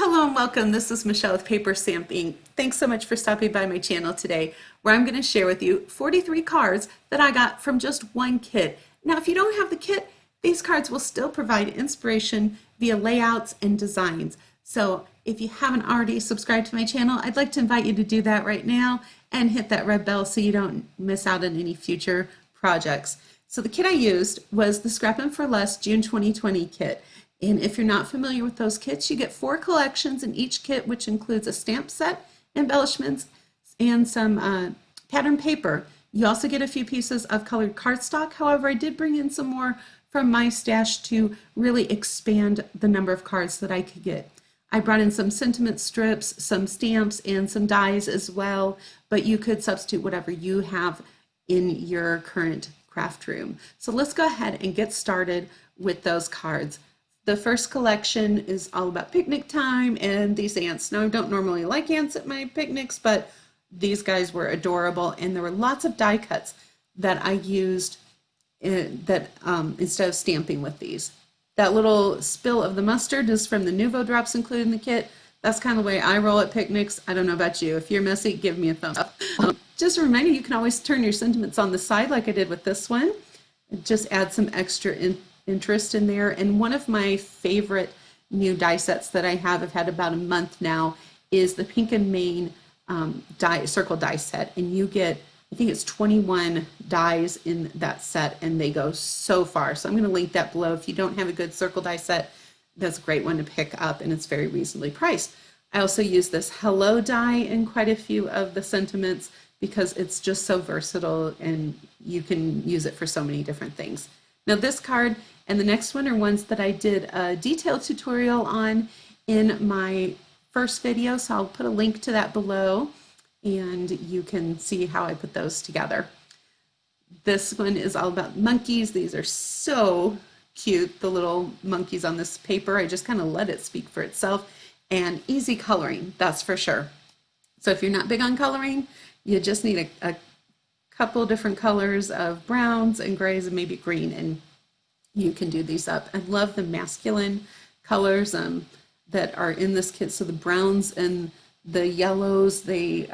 Hello and welcome. This is Michelle with PaperStampInk. Thanks so much for stopping by my channel today, where I'm going to share with you 43 cards that I got from just one kit. Now, if you don't have the kit, these cards will still provide inspiration via layouts and designs. So if you haven't already subscribed to my channel, I'd like to invite you to do that right now and hit that red bell so you don't miss out on any future projects. So the kit I used was the Scrappin' for Less June 2020 kit. And if you're not familiar with those kits, you get 4 collections in each kit, which includes a stamp set, embellishments, and some pattern paper. You also get a few pieces of colored cardstock. However, I did bring in some more from my stash to really expand the number of cards that I could get. I brought in some sentiment strips, some stamps, and some dies as well, but you could substitute whatever you have in your current craft room. So let's go ahead and get started with those cards. The first collection is all about picnic time and these ants. Now, I don't normally like ants at my picnics, but these guys were adorable, and there were lots of die cuts that I used instead of stamping with these. That little spill of the mustard is from the Nuvo drops included in the kit. That's kind of the way I roll at picnics. I don't know about you. If you're messy, give me a thumbs up. Just a reminder, you can always turn your sentiments on the side like I did with this one. Just add some extra interest in there. And one of my favorite new die sets that I have, I've had about a month now, is the Pink and Main circle die set. And you get, I think it's 21 dies in that set, and they go so far. So I'm going to link that below. If you don't have a good circle die set, that's a great one to pick up, and it's very reasonably priced. I also use this Hello die in quite a few of the sentiments because it's just so versatile and you can use it for so many different things. Now this card and the next one are ones that I did a detailed tutorial on in my first video, so I'll put a link to that below and you can see how I put those together. This one is all about monkeys. These are so cute, the little monkeys on this paper. I just kind of let it speak for itself, and easy coloring, that's for sure. So if you're not big on coloring, you just need a couple different colors of browns and grays and maybe green, and you can do these up. I love the masculine colors that are in this kit. So the browns and the yellows, they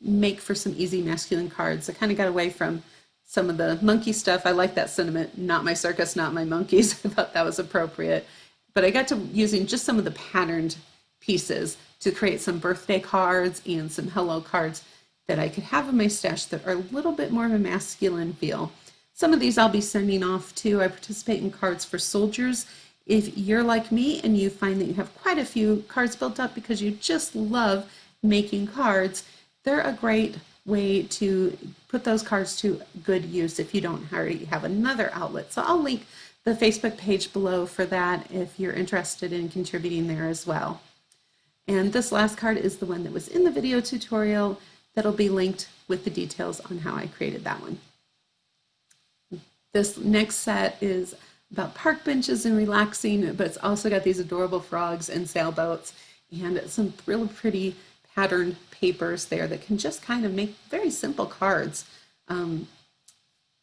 make for some easy masculine cards. I kind of got away from some of the monkey stuff. I like that sentiment, not my circus, not my monkeys. I thought that was appropriate. But I got to using just some of the patterned pieces to create some birthday cards and some hello cards that I could have in my stash that are a little bit more of a masculine feel. Some of these I'll be sending off too. I participate in cards for soldiers. If you're like me and you find that you have quite a few cards built up because you just love making cards, they're a great way to put those cards to good use if you don't already have another outlet. So I'll link the Facebook page below for that if you're interested in contributing there as well. And this last card is the one that was in the video tutorial that'll be linked with the details on how I created that one. This next set is about park benches and relaxing, but it's also got these adorable frogs and sailboats and some really pretty patterned papers there that can just kind of make very simple cards.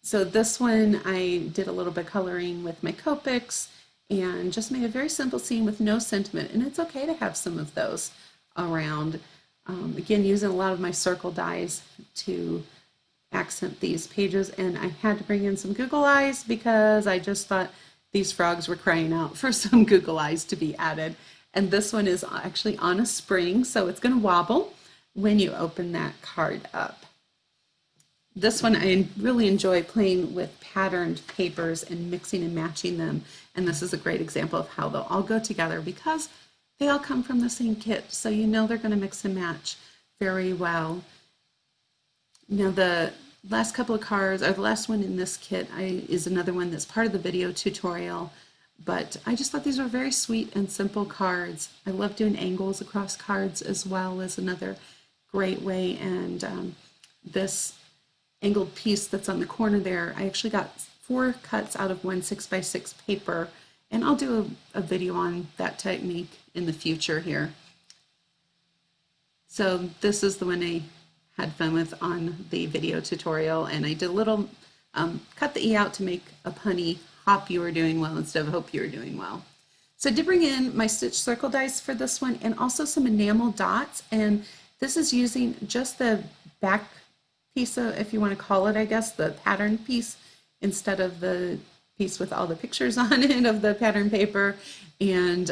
So this one I did a little bit of coloring with my Copics and just made a very simple scene with no sentiment, and it's okay to have some of those around. Again, using a lot of my circle dies to accent these pages, and I had to bring in some Google eyes because I just thought these frogs were crying out for some Google eyes to be added. And this one is actually on a spring, so it's going to wobble when you open that card up. This one I really enjoy playing with patterned papers and mixing and matching them, and this is a great example of how they'll all go together because they all come from the same kit, so you know they're going to mix and match very well. Now the last couple of cards, or the last one in this kit, is another one that's part of the video tutorial, but I just thought these were very sweet and simple cards. I love doing angles across cards as well as another great way, and this angled piece that's on the corner there, I actually got 4 cuts out of one 6x6 paper, and I'll do a video on that technique in the future here. So this is the one I had fun with on the video tutorial, and I did a little cut the E out to make a punny hop you were doing well instead of hope you were doing well. So I did bring in my stitch circle dies for this one and also some enamel dots. And this is using just the back piece of, if you want to call it, I guess, the pattern piece instead of the piece with all the pictures on it of the pattern paper. And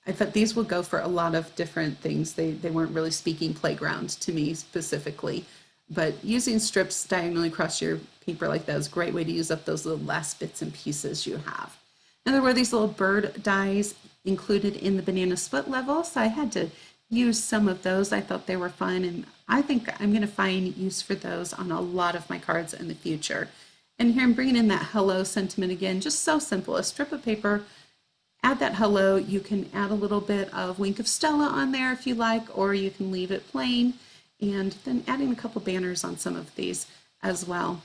I thought these will go for a lot of different things. They weren't really speaking playground to me specifically, but using strips diagonally across your paper like that is a great way to use up those little last bits and pieces you have. And there were these little bird dies included in the banana split level, so I had to use some of those. I thought they were fun, and I think I'm going to find use for those on a lot of my cards in the future. And here I'm bringing in that hello sentiment again, just so simple. A strip of paper, add that hello. You can add a little bit of Wink of Stella on there if you like, or you can leave it plain, and then adding a couple banners on some of these as well.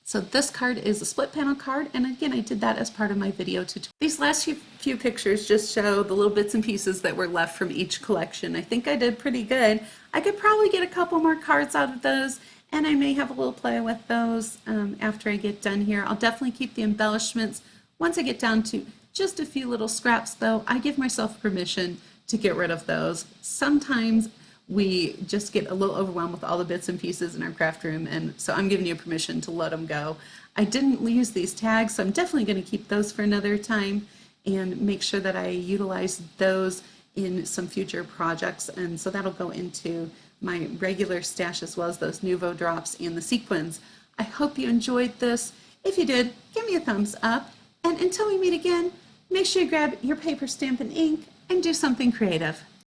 So this card is a split panel card, and again, I did that as part of my video tutorial. These last few pictures just show the little bits and pieces that were left from each collection. I think I did pretty good. I could probably get a couple more cards out of those, and I may have a little play with those after I get done here. I'll definitely keep the embellishments. Once I get down to just a few little scraps though, I give myself permission to get rid of those. Sometimes we just get a little overwhelmed with all the bits and pieces in our craft room, and so I'm giving you permission to let them go. I didn't use these tags, so I'm definitely going to keep those for another time and make sure that I utilize those in some future projects, and so that'll go into my regular stash as well as those Nuvo drops and the sequins. I hope you enjoyed this. If you did, give me a thumbs up, and until we meet again, make sure you grab your paper, stamp, and ink and do something creative.